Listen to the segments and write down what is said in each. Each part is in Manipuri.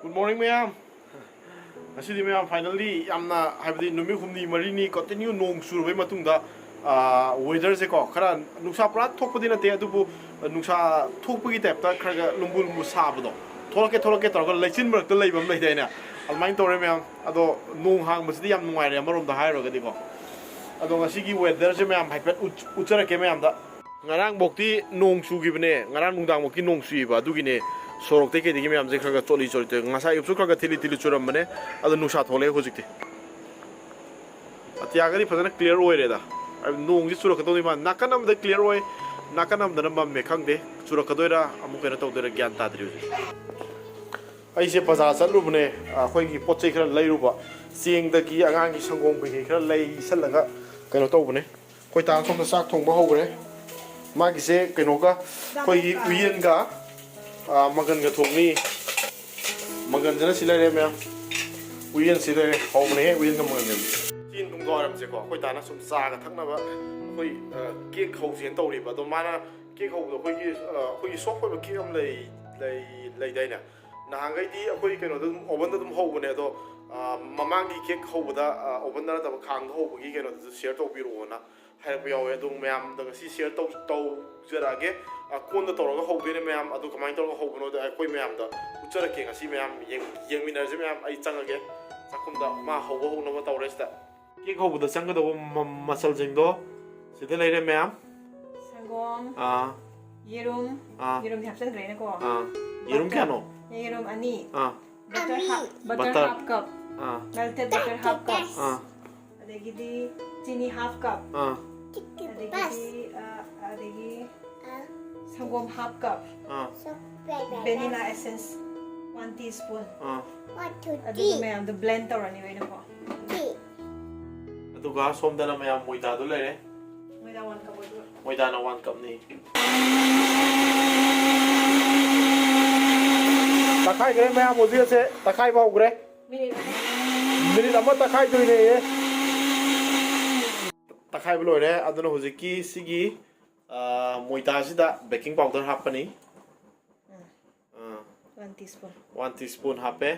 Good morning, ma'am. Ngasi ma'am finally yamna haibdi numi humni marini continue nong surbai matungda weather se ko khara nungsa prat thokpadi na te adubu nungsa thokpagi type ta khara lumbu lumbu sabdo tholoke targa lechin marak ta leibam leidaina almain tore ma'am ado nong hang masdi yam nungai re marom da hairo gadi ko ado ngasi gi weather se ma'am haipet uchara ke ma'am da ngarang bokti nong sugibne ngarang nungdang bokti nong suiba dugine sorok te ke digi me amje khraga choli choli te ngasa yupsu khraga thili churam mane adu nusa thole hojikte atia gari phajana clear oi re da nong ji churak to ni ma nakanam da clear oi nakanam da nam me khangde churak doi ra amu kena to doi gyan ta dri ai se bazar chalu bune khoi gi pochai khra lai ruba sing da gi angang gi sangong bi khra lai salaga kena to bune khoi ta som da sak thong ba ho re ma gi se keno ka khoi gi uyen ga magan ga thongni magan jana silare me uyen silare hawne uyen ga magan tin tung doram se ko koi tana sum sa ga thakna ba koi cake khau jen tawri ba do mana cake khau do koi sok ko cake am lei dai na na ngai di koi keno dum oven dum hau bune do mamang gi cake khau da oven da da khang hau gi keno share to bi ro na hai ba yawe dung meam da si share to jara ge kon da toroga hobene meam adu kamai toroga hobono da koi meam da uchara ke ngasi meam yeng minar je meam ai changage sakum da ma hobo ho no ma tawre sta ke hobo da changa da masal jing do sida leire meam sangom yerum hapsan grena ko yerum kano yerum ani butter Butter. half cup melted butter half cup adegi chini half cup adegi sangom half cup vanilla essence 1 teaspoon adu me am the blend torani we no adu ga som da na meam moida do leire moida 1 cup odu moida na 1 cup ni takai gre meam odia se takai ba gre minute amma takai do ne takai blo re aduna hojiki sigi moida sida baking powder hapani 1 teaspoon 1 teaspoon hape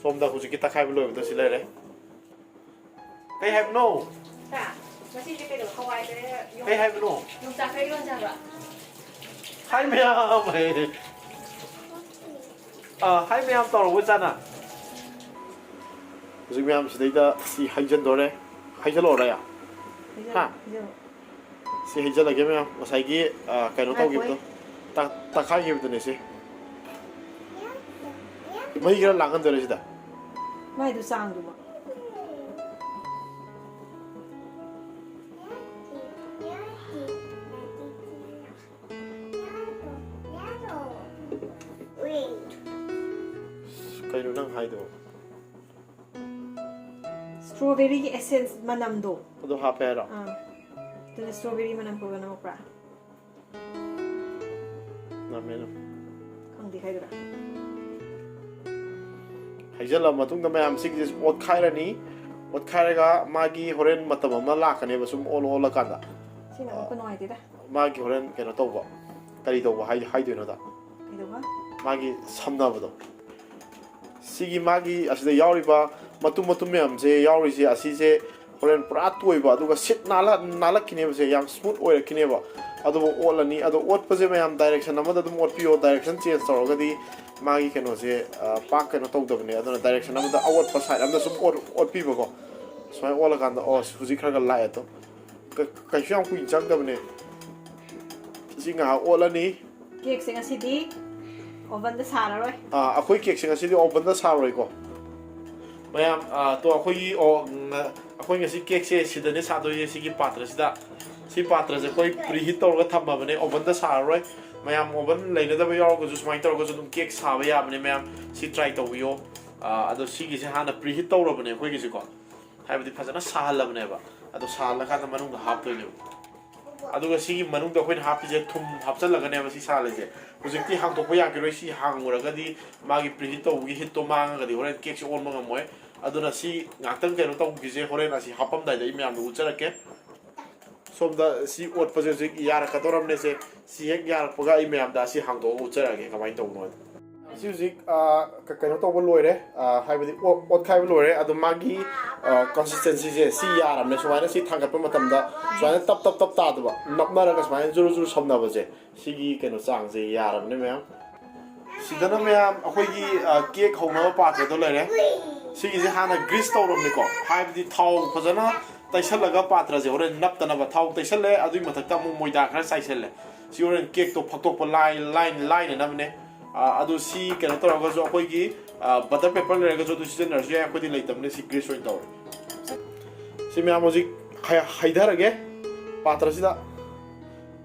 somda hojiki takai blo do silare kai have no ta masi je ke do khawai de kai have no yung ta kai yon ja ba hai meam hai meam tor wo jana hojik meam sidai si haijan dore haijalo ra ya ha si hijala ge meam masai gi kaino taw gi to ta khai gi to ne si mai gira langan dore sida mai du sang du ba kaino nang hai do strawberry essence manam do ado hape ra to strawberry manam ko na mo pra na meno khang di khai dura haijala matung da meam sig is ot khaira ni ot khaira ga magi horen matam ma la kane ba sum ol kanda sina ko no ai da magi horen keno tawba kari tawba hai do no da kai do ba magi samnabado sigi magi asida yauriba matum meam je yauri je asi je horen pura toiba aduga sit nala kineba je yam smooth oil kineba adu olani adu ot paje meam direction amada dum ot pio direction change torogadi magi keno je pak keno tawdabne aduna direction amada awat pa side amada sum ot piba ko smai ola kanda o huji khraga la eto ka syam ku jang dabne singa olani cake se ngasi di oven da sara roi akhoi cake sing asidi oven da saroi ko mayam to akhoi akhoi ngasi cake se sidane sado ye sigi patra sida si patra je koi preheat torga thamba bane oven da saroi mayam oven leina da yaw go just mai torga dum cake sawa ya bane mayam si try to yo ado sigi se hana preheat torga bane khoi gi ko haibdi phajana sahal bane ba ado sahal ka da manung hap to le aduga sigi manung da khoin hap je thum hapchal laga ne ba si sahal je hujikti hang to poya ke roi si hang uraga di magi preheat to gi hit to manga ga di horen cake se on manga moy aduna si ngaktan ke no to gi je horen asi hapam dai dai me am u charake somda si ot pa je yar ka toram ne se si hek yar pa ga I me am da si hang to u chara ge kamai to no si zik ka ka no to bo loire hai badi ot khai bo loire adu magi consistency je si yar am ne so na si thang ka pa matam da so na tap tap tap ta da nap na ra ka so na juru juru som na ba je si gi ke no chang je yar am ne me am si da na me am akhoi gi cake hong na pa ke do loire si gi je hana grease to rom ne ko hai badi thau phajana taisalga patra je oren nap tana ba thau taisale adui mathakta mu moida khara saisale si oren cake to phaktok pa line na ne adu si kana to ga jo koi gi butter paper le ga jo du season na je ko di leitam ne si grease oin taw si me amoji haidar ge patra sida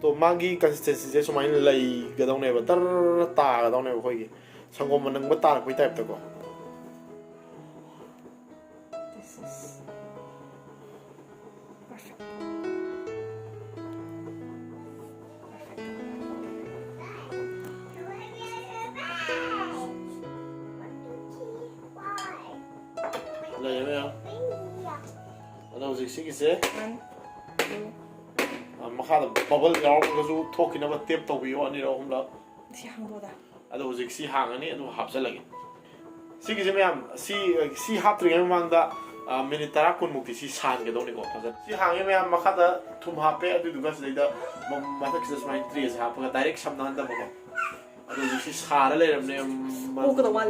to magi consistency je somai lai ga dong ne ba tar ta ga dong ne koi gi sangom manang ba tar koi type ta ko Này em không? Ở đâu gì xí cái mà khai là bubble nhỏ cái số thuốc khi nó bắt tiếp tục bị anh đi đâu không đó? Si hang đồ da. Ở đâu gì xí hàng anh ấy, ở đâu hấp sẽ lagi. Xí cái em xí hấp từ em mang đã mình ta ra con mục thì xí sàn cái đó này có phải không? Xí hàng em mà khai là thùng hấp ấy, ở đâu đúng cái gì đó mà ta cái gì mà три hấp cái direct sắm nó ăn đó mà có. Ở đâu gì xí sàn đấy làm này mà. Ô cái đó mà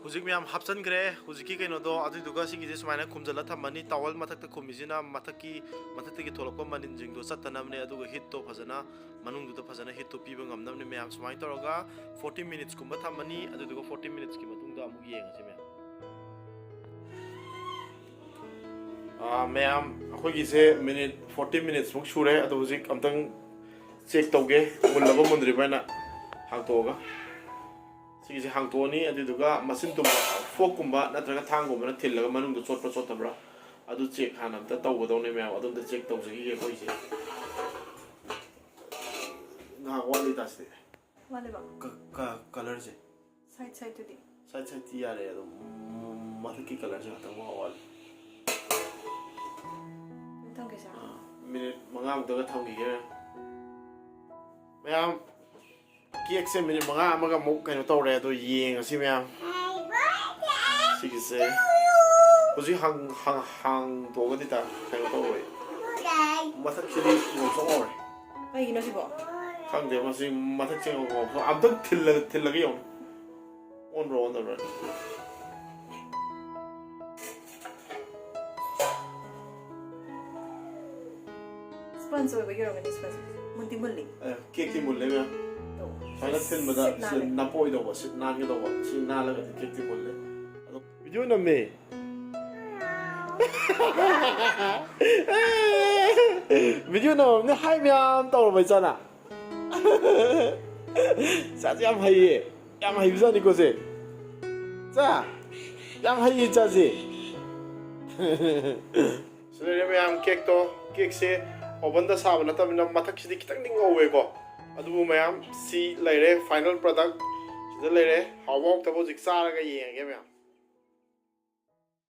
Huzik miyam hapsan kre huziki kaino do adu duga si gije smaina khumjala thamani tawal mathak ta khumijina mathaki ki tholok ko manin jing do satanam ne adu hit to phajana manung du to phajana hit to piba ngamnam ne miyam smain toroga 40 minutes kumba thamani adu duga 40 minutes ki matung da amu yeng ase miyam akhoi gi se minute 40 minutes muk shure adu huzik amtang check toge mulaba mundri baina hang toga Sige hang to ni adu duga masin tum fork kumba natraga thang kumba na thillaga manung do chot tabra adu check hanam ta taw do ne me adu da check taw gi ge koi se na wali tas de Wale ba. ka color se Side to di. side ti ya le adu mathaki color se ta wa wal Tang ke sa. minute manga do ga thang gi ge mayam Kiek se minute manga amaga mo kaino tawre do yeng asi myam sige se Hoji hang to ga dita kaino tawre mathak chili mo so ore Ai no si bo. khang de masi mathak cheng go so amtak thilla gi yon on the run Sponsor ba yoro ni sponsor. Munti mulli. Kiek ti mulle me Sana tin mada na poi do sit nan ga do si na la ga kiek ti mulle video na me video na ne hai myam taw bai chana sa yam hai bisa ni ko se sa yam hai cha se sele myam kek se oven da sa na ta na mathak si kitang ding owe ko adu mayam si laire final product sida laire hawok tabo jiksa ga yeng ge myam